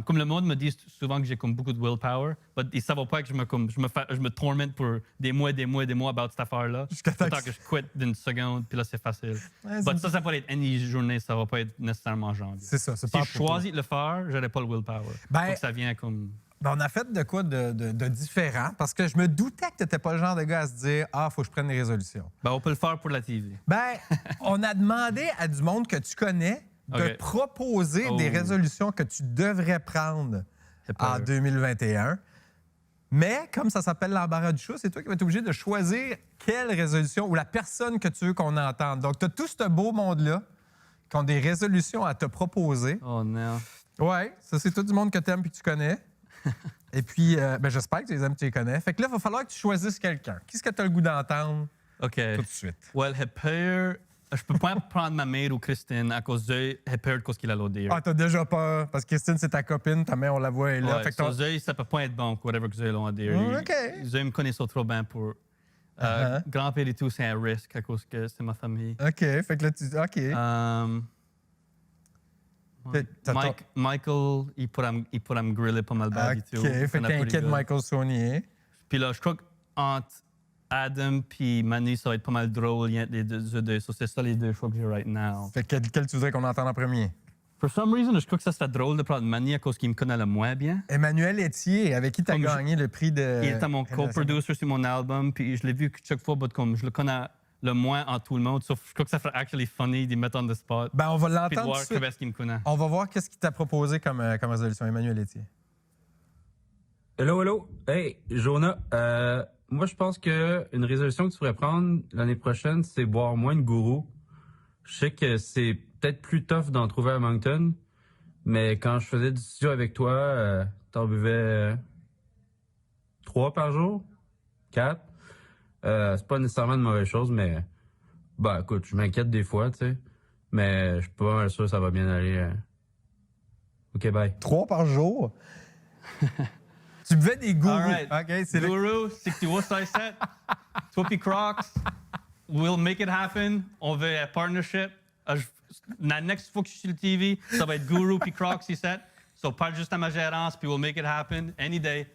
Comme le monde me dit souvent que j'ai comme beaucoup de willpower, mais ils ne savent pas que je me tormente pour des mois about cette affaire-là. Jusqu'à temps que je quitte d'une seconde, puis là, c'est facile. Ouais, ça peut être any journée, ça va pas être nécessairement janvier. C'est ça. Si je choisis de le faire, j'aurais pas le willpower. Donc ça vient comme... on a fait de quoi de différent, parce que je me doutais que tu n'étais pas le genre de gars à se dire « Ah, il faut que je prenne des résolutions. » On peut le faire pour la TV. On a demandé à du monde que tu connais de proposer des résolutions que tu devrais prendre en 2021. Mais comme ça s'appelle l'embarras du choix, c'est toi qui vas être obligé de choisir quelle résolution ou la personne que tu veux qu'on entende. Donc, tu as tout ce beau monde-là qui ont des résolutions à te proposer. Oh non. Ouais, ça, c'est tout du monde que tu aimes et que tu connais. Et puis, j'espère que tu les aimes et tu les connais. Fait que là, il va falloir que tu choisisses quelqu'un. Qu'est-ce que tu as le goût d'entendre tout de suite? Well, je peux pas prendre ma mère ou Christine à cause d'eux. J'ai peur de ce qu'il a l'odeur. Ah, t'as déjà peur. Parce que Christine, c'est ta copine. Ta mère, on la voit, elle est là. Ouais, fait que ça peut pas être bon, whatever que Zoé l'ont à dire. OK. Zoé me connaît ça trop bien pour Grand-père et tout, c'est un risque à cause que c'est ma famille. OK, fait que là, OK. Michael, il pourrait me griller pas mal bad et tout. OK, fait que t'es inquiet de Michael Saunier. Puis là, je crois qu'entre Adam puis Manu, ça va être pas mal drôle, les deux. So, c'est ça les deux choix que j'ai right now. Fait que quel tu voudrais qu'on entende en premier? For some reason, je crois que ça serait drôle de prendre Manu à cause qu'il me connaît le moins bien. Emmanuel Etier, avec qui tu as Comme gagné le prix de... Il était mon co-producer sur mon album, puis je l'ai vu chaque fois, but comme je le connais le moins en tout le monde. So, je crois que ça serait actually funny d'y mettre on the spot. Ben, on va Puis de l'entendre. voir comment est-ce qu'il me connaît. On va voir qu'est-ce qu'il t'a proposé comme résolution, Emmanuel Etier. Hello. Hey, Jonah. Moi, je pense qu'une résolution que tu pourrais prendre l'année prochaine, c'est boire moins de gourou. Je sais que c'est peut-être plus tough d'en trouver à Moncton, mais quand je faisais du studio avec toi, t'en buvais 3 par jour? 4? C'est pas nécessairement une mauvaise chose, mais bah écoute, je m'inquiète des fois, tu sais. Mais je suis pas mal sûr que ça va bien aller. OK, bye. 3 par jour? Tu buvais des gourous. All right. OK, c'est Guru, 61 size set, Twippy Crocs, we'll make it happen. On veut un partnership. La next fois que je suis sur le TV, ça va être Guru puis Crocs, il set. So, parle juste à ma gérance, puis we'll make it happen any day.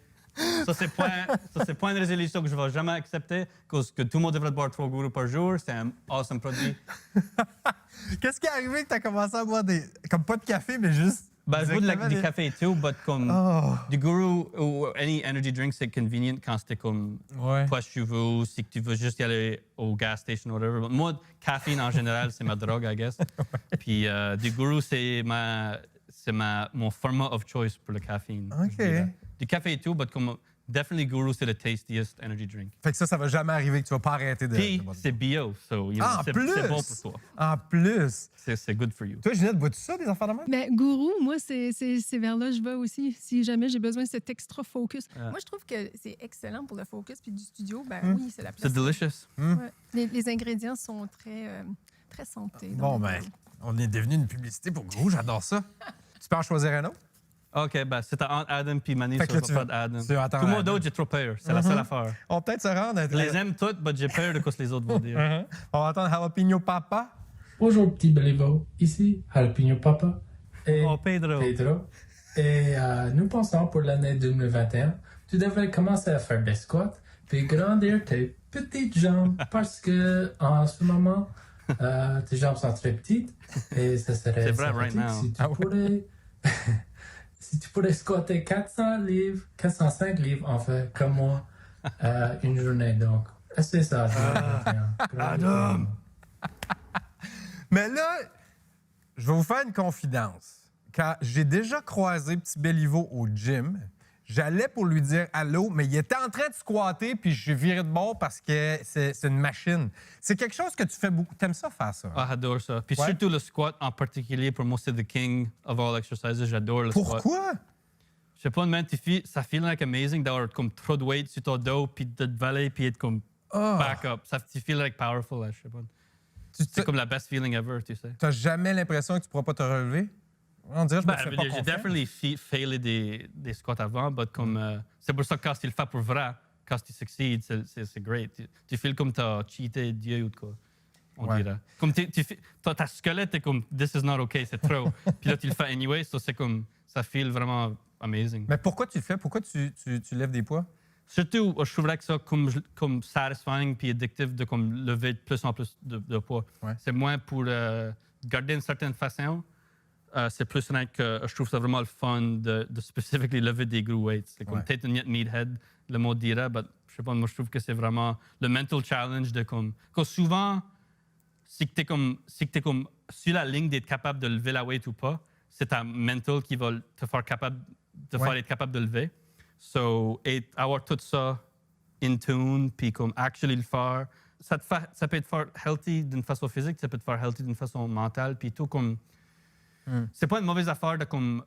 Ça, c'est pas une résolution que je vais jamais accepter, parce que tout le monde devrait boire 3 gourous par jour. C'est un awesome produit. Qu'est-ce qui est arrivé que tu as commencé à boire des... Comme pas de café, mais juste... Ben, je bois du café et tout, mais comme du Guru ou any energy drink, c'est convenient quand c'est comme pas cheveux, si tu veux juste y aller au gas station ou whatever. Moi, caféine en général, c'est ma drogue, I guess. Puis du Guru, c'est mon format of choice pour le caféine. OK. Du café et tout, mais comme definitely Guru, c'est le tastiest energy drink. Fait que ça va jamais arriver que tu vas pas arrêter de... Puis c'est bio, so c'est bon pour toi. En plus! C'est good for you. Toi, Ginette, bois-tu ça, des affaires de même? Mais Gourou, moi, c'est vers là que je vais aussi. Si jamais j'ai besoin de cet extra focus. Moi, je trouve que c'est excellent pour le focus. Puis du studio, ben oui, c'est la place. C'est delicious. Ouais. Les ingrédients sont très santé. Bon, ben, on est devenu une publicité pour Gourou. J'adore ça. Tu peux en choisir un autre? OK, ben c'était entre Adam puis Manu, Fait que ça là, va pas d'Adam. tu attends Tout le monde Adam. d'autre, j'ai trop peur. C'est la seule affaire. On va peut-être se rendre... Je les aime toutes, mais j'ai peur de ce que les autres vont dire. On va entendre Jalapeno Papa. Bonjour petit Béliveau, ici Jalapeno Papa et Pedro. Et nous pensons pour l'année 2021, tu devrais commencer à faire des squats puis grandir tes petites jambes parce que en ce moment, tes jambes sont très petites et ça serait C'est vrai, right now. si tu pourrais... Si tu pourrais squatter 405 livres, en fait, comme moi, une journée. Donc, c'est ça. Adam! Mais là, je vais vous faire une confidence. Quand j'ai déjà croisé Petit Béliveau au gym, j'allais pour lui dire allô, mais il était en train de squatter, puis je suis viré de bord parce que c'est une machine. C'est quelque chose que tu fais beaucoup. T'aimes ça faire ça? Ah, j'adore ça. Puis surtout le squat en particulier, pour moi, c'est the king of all exercises. J'adore le squat. Pourquoi? Je sais pas, man, ça feel like amazing d'avoir comme trop de weight sur ton dos, puis de te valer, puis être comme back up. Ça feel like powerful, là, je sais pas. C'est comme la best feeling ever, tu sais. T'as jamais l'impression que tu pourras pas te relever? On dirait que je me fais pas j'ai confiance. definitely failé des squats avant, mais comme c'est pour ça que quand tu le fais pour vrai, quand tu succeeds, c'est great. Tu feels comme t'as cheaté Dieu ou de quoi, on dirait. Comme ta squelette est comme this is not okay, c'est trop. Puis là tu le fais anyway, so c'est comme ça feel vraiment amazing. Mais pourquoi tu le fais? Pourquoi tu lèves des poids? Surtout, je trouverais que ça comme satisfying puis addictif de comme lever de plus en plus de poids. Ouais. C'est moins pour garder une certaine façon. C'est plus vrai que je trouve ça vraiment le fun de spécifiquement lever des gros weights. C'est comme peut-être une meathead, le mot dirait, mais je sais pas, moi je trouve que c'est vraiment le mental challenge de comme... Parce que souvent, si tu es comme sur la ligne d'être capable de lever la weight ou pas, c'est ta mental qui va te faire faire être capable de lever. So, avoir tout ça in tune, puis comme actually le faire, ça peut être faire healthy d'une façon physique, ça peut te faire healthy d'une façon mentale, puis tout comme... C'est pas une mauvaise affaire de comme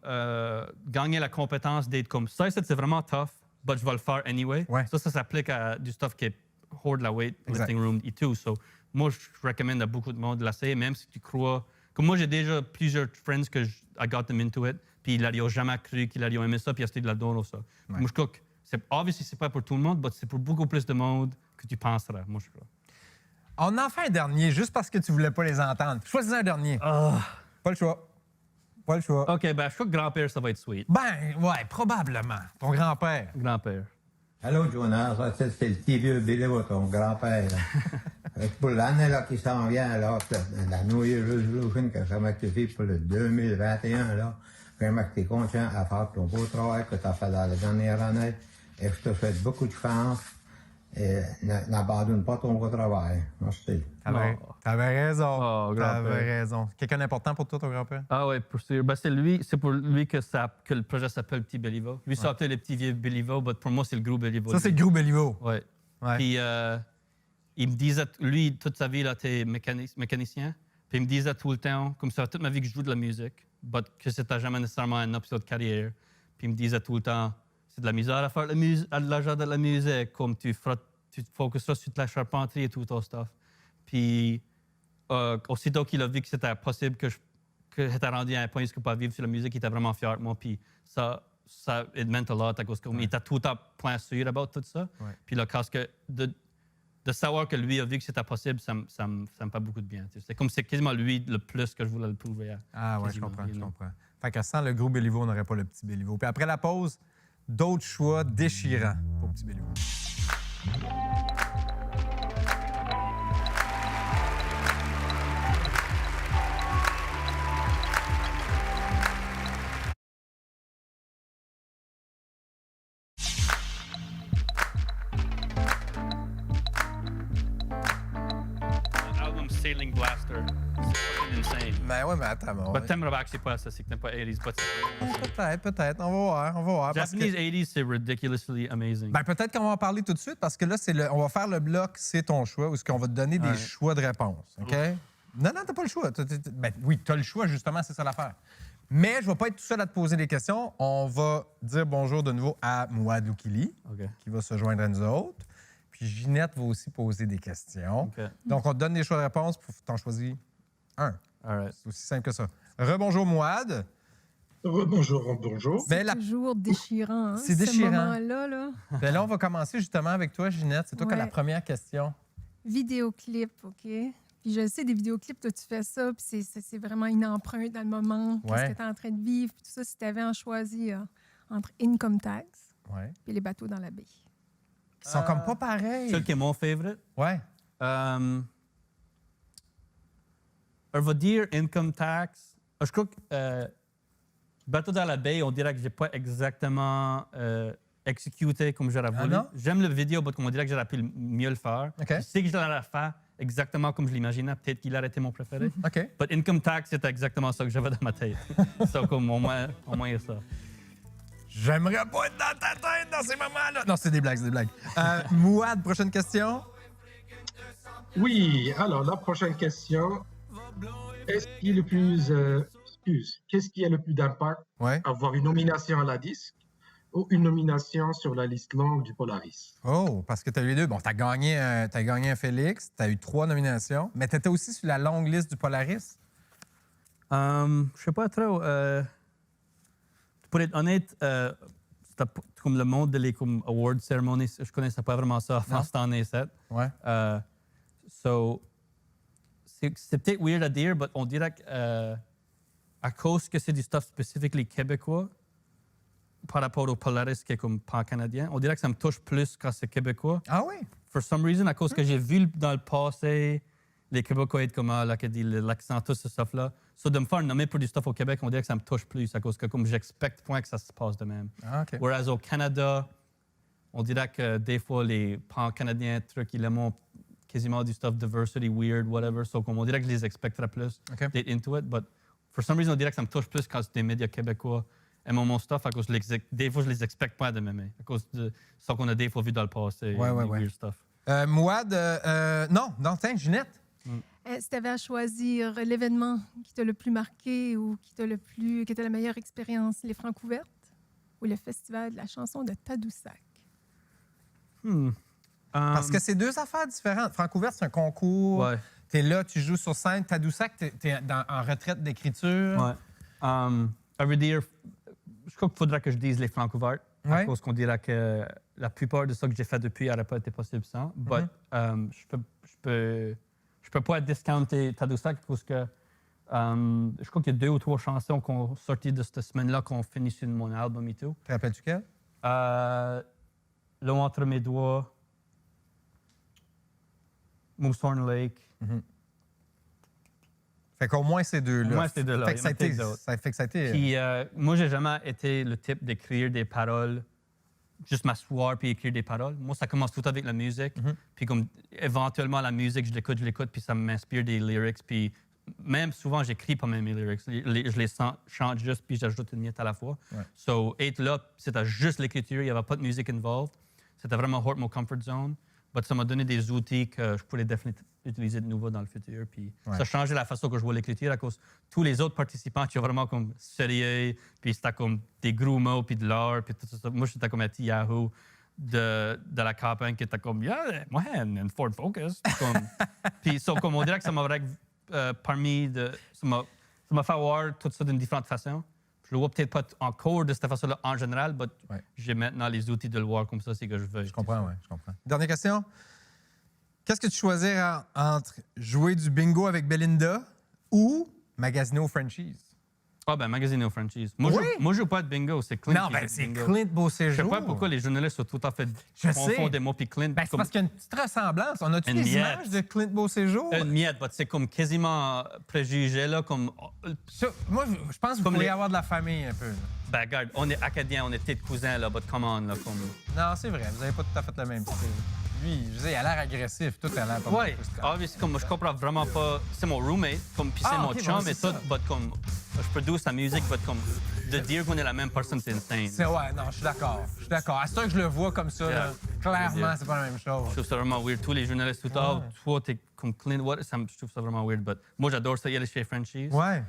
gagner la compétence d'être comme ça, c'est vraiment tough, but je vais le faire anyway. Ouais. Ça s'applique à du stuff qui est hors de la weight, lifting room et tout. So, moi, je recommande à beaucoup de monde de l'essayer, même si tu crois... Comme moi, j'ai déjà plusieurs friends que I got them into it, puis ils n'auraient jamais cru qu'ils auraient aimé ça, puis c'était de la donne ça. Moi, je crois que obviously, c'est pas pour tout le monde, mais c'est pour beaucoup plus de monde que tu penseras. Moi, je crois. On en fait un dernier, juste parce que tu voulais pas les entendre. Choisis un dernier. Pas le choix. Pas le choix. OK, ben, je crois que grand-père, ça va être sweet. Ben, ouais, probablement. Ton grand-père. Grand-père. Allô, Jonas, ça, c'est le petit vieux Billy, ton grand-père. Pour l'année là, qui s'en vient, là, la New Year's Resolution que ça m'a fait pour le 2021, là, vraiment que tu es conscient à faire ton beau travail que tu as fait dans la dernière année et je te souhaite beaucoup de chance et n'abandonne pas ton beau travail. Merci. T'avais raison. Oh, T'avais grand-père. raison. Quelqu'un d'important pour toi, ton grand-père? Ah oui, pour sûr. Ben, c'est pour lui que le projet s'appelle Petit Béliveau. Lui, ça s'appelle le Petit Vieux Béliveau, mais pour moi, c'est le Gros Béliveau. Ça, c'est le Gros Béliveau. Oui. Ouais. Puis, il me disait, lui, toute sa vie, il était mécanicien. Puis, il me disait tout le temps, comme ça, toute ma vie, que je joue de la musique, mais que c'était jamais nécessairement un option de carrière. Puis, il me disait tout le temps, c'est de la misère à faire de l'argent de la musique, comme tu te focuseras sur la charpenterie et tout ton stuff. Puis, aussitôt qu'il a vu que c'était possible que j'étais rendu à un point où je ne pouvais pas vivre sur la musique, il était vraiment fier de moi. Puis ça it meant a lot à cause qu'il était tout le temps plein sûr about tout ça. Ouais. Puis là, de savoir que lui a vu que c'était possible, ça me fait beaucoup de bien. C'est comme c'est quasiment lui le plus que je voulais le prouver. Ah ouais, je quasiment, comprends, je you know. comprends. Fait qu'à sans le Gros Béliveau, on n'aurait pas le Petit Béliveau. Puis après la pause, d'autres choix déchirants pour Petit Béliveau. L'album Sailing Blaster, c'est fucking insane. Ben ouais, mais attends, bon. Mais t'aimerais actually pas ça, c'est que t'aimes pas 80s. Peut-être. On va voir. parce que- Japanese 80s, c'est ridiculously amazing. Ben, peut-être qu'on va en parler tout de suite parce que là, on va faire le bloc C'est ton choix où on va te donner des choix de réponse. OK? Non, t'as pas le choix. Ben, oui, t'as le choix, justement, c'est ça l'affaire. Mais je vais pas être tout seul à te poser des questions. On va dire bonjour de nouveau à Mouad Loukili, OK. qui va se joindre à nous autres. Puis Ginette va aussi poser des questions. OK. Donc, on te donne des choix de réponse pour t'en choisir un. All right. C'est aussi simple que ça. Rebonjour, Mouad. Bonjour. Ben, C'est toujours déchirant, hein, C'est ce déchirant. moment-là. Là. ben là, on va commencer justement avec toi, Ginette. C'est toi qui as Ouais. la première question. Vidéoclip, OK? Puis je sais, des vidéoclips, toi, tu fais ça, puis c'est vraiment une empreinte dans le moment, qu'est-ce Ouais. que tu es en train de vivre, puis tout ça, si tu avais à choisir entre Income Tax Ouais. et Les bateaux dans la baie. Ils sont comme pas pareils. Celui qui est mon favorite. Ouais. On va dire Income Tax. Je crois que Bateau dans la baie, on dirait que j'ai pas exactement exécuté comme j'aurais voulu. non? J'aime le vidéo, mais on dirait que j'aurais pu mieux le faire. OK. Je sais que je l'aurais fait exactement comme je l'imaginais. Peut-être qu'il aurait été mon préféré. OK. Mais Income Tax, c'était exactement ça que j'avais dans ma tête. So, comme au moins il y a ça. J'aimerais pas être dans ta tête dans ces moments-là. Non, c'est des blagues. Mouad, prochaine question. Oui, alors la prochaine question. Qu'est-ce qui est le plus d'impact? Ouais. Avoir une nomination à la disque ou une nomination sur la liste longue du Polaris? Oh, parce que tu as eu les deux. Bon, tu as gagné un Félix, tu as eu 3 nominations, mais tu étais aussi sur la longue liste du Polaris. Je sais pas trop. Pour être honnête, c'était comme le monde des award ceremonies, je connaissais pas vraiment ça avant Non? cette année. Ouais. So, c'est peut-être weird à dire, mais on dirait que à cause que c'est du stuff spécifiquement québécois par rapport au Polaris qui est comme pan-canadien, on dirait que ça me touche plus quand c'est québécois. Ah oui? For some reason, à cause que j'ai vu dans le passé les Québécois être comme l'accent, tout ce stuff-là. So, de me faire nommer pour du stuff au Québec, on dirait que ça me touche plus à cause que comme j'expecte point que ça se passe de même. Ah, OK. Whereas au Canada, on dirait que des fois, les pan-canadiens, trucs, ils aiment quasiment du stuff diversity, weird, whatever. So, comme on dirait que je les expecterais plus OK. d'être into it. But for some reason, on dirait que ça me touche plus quand des médias québécois aiment mon stuff à cause des fois, je les expecte pas de m'aimer. À cause de ça qu'on a des fois vu dans le passé. Ouais, des ouais. weird stuff. Mouad, non, tiens, Ginette. Si tu avais à choisir l'événement qui t'a le plus marqué ou qui était la meilleure expérience, les Francs ouvertes ou le Festival de la chanson de Tadoussac? Parce que c'est deux affaires différentes. Francouverte, c'est un concours. Ouais. Tu es là, tu joues sur scène. Tadoussac, tu es en retraite d'écriture. Ouais. I veux dire, je crois qu'il faudrait que je dise les Francs ouverts. Ouais. À cause qu'on dirait que la plupart de ce que j'ai fait depuis n'aurait pas été possible sans. Mais je peux pas discounter Tadoussac parce que je crois qu'il y a 2 ou 3 chansons qui ont sorti de cette semaine-là qui ont fini sur mon album et tout. Te rappelles-tu quelle? L'eau entre mes doigts, Moosehorn Lake. Fait qu'au moins ces deux-là. Au moins ces deux-là. Fait que ça a été... Puis moi, j'ai jamais été le type d'écrire des paroles, juste m'asseoir puis écrire des paroles. Moi, ça commence tout avec la musique. Puis comme éventuellement, la musique, je l'écoute, puis ça m'inspire des lyrics. Puis même souvent, j'écris pas même mes lyrics. Je les chante juste, puis j'ajoute une miette à la fois. Ouais. So, être là, c'était juste l'écriture. Il n'y avait pas de musique involved. C'était vraiment hors mon comfort zone. Mais ça m'a donné des outils que je pourrais définitivement utiliser de nouveau dans le futur. Puis ça a changé la façon que je vois l'écriture à cause tous les autres participants qui sont vraiment comme sérieux, puis c'était comme des gros mots, puis de l'art, puis tout ça. Moi, j'étais comme un petit Yahoo de la campagne qui était comme, yeah, moi, and Ford Focus. Puis comme on dirait que ça m'a vraiment ça m'a fait voir tout ça d'une différente façon. Je le vois peut-être pas encore de cette façon-là en général, mais j'ai maintenant les outils de le voir comme ça, c'est que je veux. Je comprends, oui, je comprends. Dernière question. Qu'est-ce que tu choisirais entre jouer du bingo avec Belinda ou magasiner au Frenchies? Ah, ben, magasiner au Frenchies. Moi, je joue pas de bingo, c'est Clint. Non, ben, c'est Clint Beauséjour. Je sais pas pourquoi les journalistes sont tout à fait confondent des mots puis Clint. Ben, c'est parce qu'il y a une petite ressemblance. On a-tu des images de Clint Beauséjour? Une miette, c'est comme quasiment préjugé, là, comme... Moi, je pense que vous pourriez avoir de la famille un peu. Là. Ben, regarde, on est acadiens, on est peut-être cousins, là, but come on, là, comme... Non, c'est vrai, vous n'avez pas tout à fait le même style. Lui, je veux dire, il a l'air agressif, tout a l'air pas mal. Oui, c'est comme, je comprends vraiment pas... C'est mon roommate, comme, puis c'est mon chum et tout, but comme... Je produis sa musique, but comme... De dire qu'on est la même personne, c'est insane. Non, je suis d'accord. À ce temps que je le vois comme ça, là, clairement, c'est pas la même chose. Je trouve ça vraiment weird. Tous les journalistes, tout ça, toi, t'es comme Clint, je trouve ça vraiment weird, but moi, j'adore ça, y aller chez Frenchies. Ouais.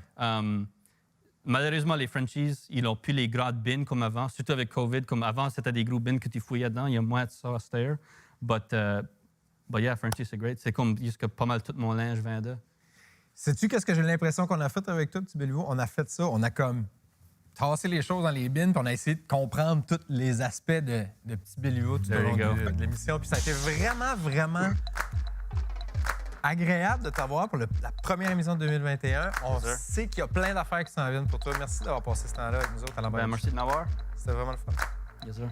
Malheureusement, les Frenchies, ils n'ont plus les grandes bins comme avant, surtout avec COVID. Comme avant, c'était des gros bins que tu fouillais dedans. Il y a moins de ça à cette heure. But yeah, Frenchies, c'est great. C'est comme que pas mal tout mon linge vient de. Sais-tu qu'est-ce que j'ai l'impression qu'on a fait avec toi, Petit Béliveau? On a fait ça. On a comme tassé les choses dans les bins, puis on a essayé de comprendre tous les aspects de Petit Béliveau tout au long de l'émission. Puis ça a été vraiment, vraiment agréable de t'avoir pour la première émission de 2021. On sait qu'il y a plein d'affaires qui s'en viennent pour toi. Merci d'avoir passé ce temps-là avec nous autres à l'Ambert. Merci de m'avoir. C'était vraiment le fun. Yes, sir.